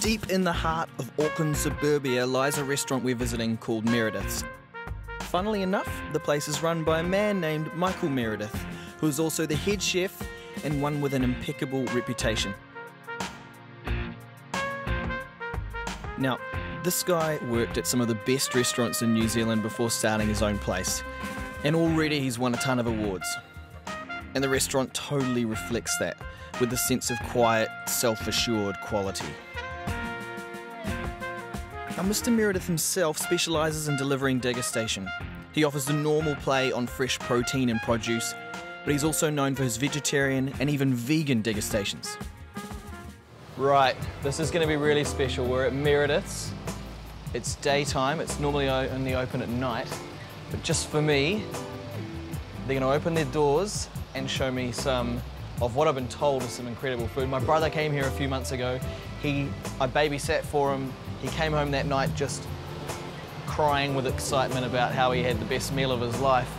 Deep in the heart of Auckland suburbia lies a restaurant we're visiting called Merediths. Funnily enough, the place is run by a man named Michael Meredith, who is also the head chef and one with an impeccable reputation. Now, this guy worked at some of the best restaurants in New Zealand before starting his own place, and already he's won a ton of awards. And the restaurant totally reflects that, with a sense of quiet, self-assured quality. Now, Mr. Meredith himself specialises in delivering degustation. He offers the normal play on fresh protein and produce, but he's also known for his vegetarian and even vegan degustations. Right, this is going to be really special. We're at Merediths. It's daytime, it's normally only open at night, but just for me, they're going to open their doors and show me some of what I've been told is some incredible food. My brother came here a few months ago. I babysat for him. He came home that night just crying with excitement about how he had the best meal of his life,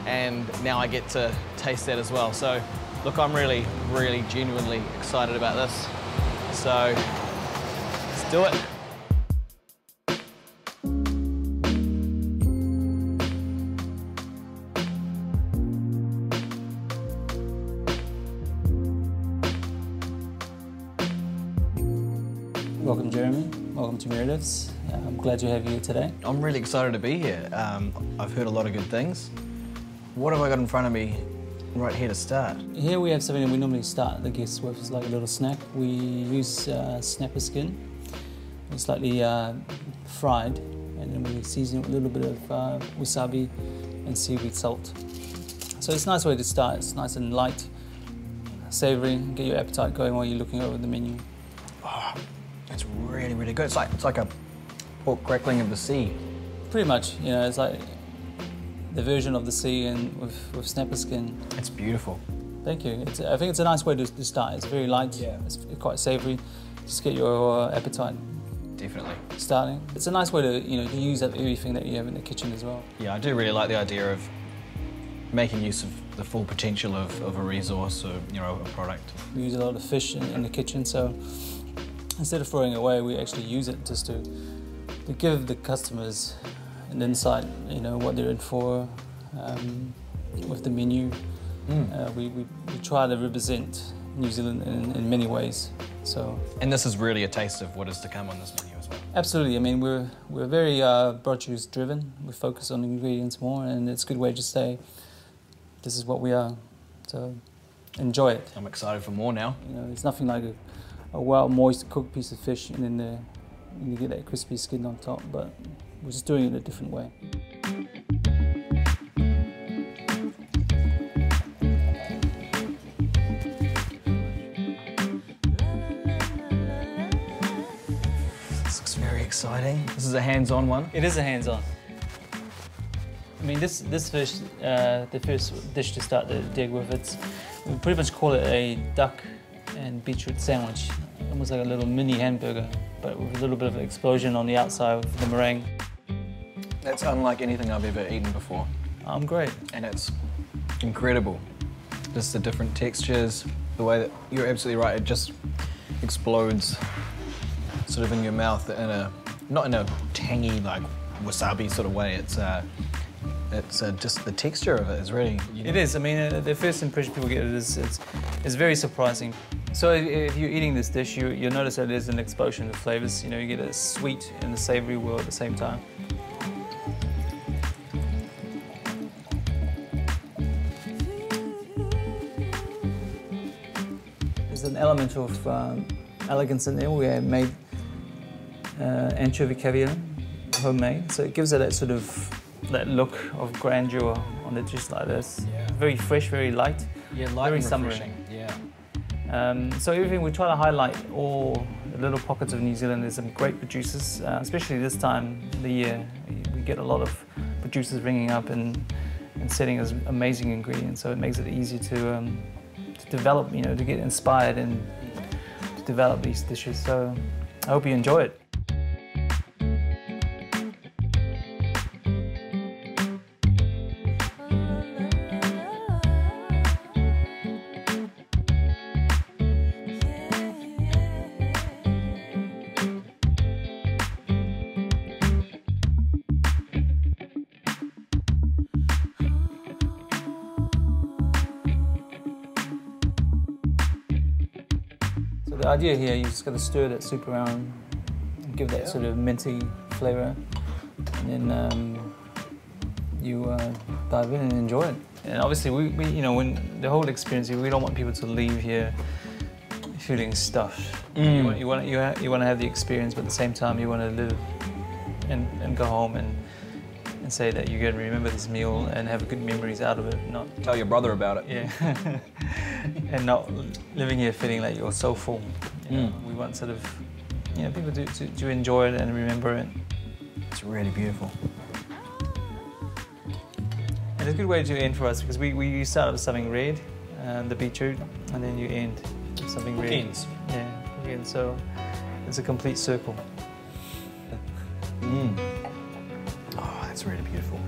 and now I get to taste that as well. So, look, I'm really, really genuinely excited about this. So, let's do it. Welcome, Jeremy. Welcome to Merediths. I'm glad to have you here today. I'm really excited to be here. I've heard a lot of good things. What have I got in front of me right here to start? Here we have something that we normally start the guests with. It's like a little snack. We use snapper skin. It's slightly fried, and then we season it with a little bit of wasabi and seaweed salt. So it's a nice way to start. It's nice and light, savoury, get your appetite going while you're looking over the menu. Oh, it's really, really good. It's like a pork crackling of the sea. Pretty much, you know, it's like the version of the sea and with snapper skin. It's beautiful. Thank you. I think it's a nice way to start. It's very light, yeah. It's quite savoury. Just get your appetite definitely starting. It's a nice way to, you know, to use up everything that you have in the kitchen as well. Yeah, I do really like the idea of making use of the full potential of a resource or, you know, a product. We use a lot of fish in the kitchen, so instead of throwing it away, we actually use it just to give the customers an insight, you know, what they're in for with the menu. We try to represent New Zealand in many ways. So. And this is really a taste of what is to come on this menu as well. Absolutely. I mean, we're very produce driven. We focus on the ingredients more, and it's a good way to say this is what we are. So enjoy it. I'm excited for more now. You know, it's nothing like a well moist cooked piece of fish, and then you get that crispy skin on top. But we're just doing it a different way. Exciting. This is a hands-on one. It is a hands-on. I mean, this fish, the first dish to start the dig with, we pretty much call it a duck and beetroot sandwich, almost like a little mini hamburger, but with a little bit of an explosion on the outside with the meringue. That's unlike anything I've ever eaten before. Great. And it's incredible. Just the different textures, the way that you're absolutely right. It just explodes sort of in your mouth not in a tangy, like, wasabi sort of way. It's just the texture of it is really unique. It is. I mean, the first impression people get is very surprising. So if you're eating this dish, you'll notice that there's an explosion of flavors. You know, you get a sweet and a savory world at the same time. There's an element of elegance in there. We have made anchovy caviar, homemade, so it gives it that sort of look of grandeur on the dish like this. Yeah. Very fresh, very light. Yeah, light very and refreshing. Yeah. So everything we try to highlight all the little pockets of New Zealand. There's some great producers, especially this time of the year. We get a lot of producers ringing up and setting us amazing ingredients. So it makes it easy to develop, you know, to get inspired and to develop these dishes. So I hope you enjoy it. the idea here, you just got to stir that soup around, and give that sort of minty flavour, and then you dive in and enjoy it. And obviously, we you know, when the whole experience, we don't want people to leave here feeling stuffed. You want to have the experience, but at the same time, you want to live and go home and say that you're going to remember this meal and have good memories out of it. Not tell your brother about it. Yeah. And not living here feeling like you're so full. You know, we want sort of, you know, people to enjoy it and remember it. It's really beautiful. And it's a good way to end for us because we start with something red, the beetroot, and then you end with something red. Beans. Yeah, again, so it's a complete circle. Oh, that's really beautiful.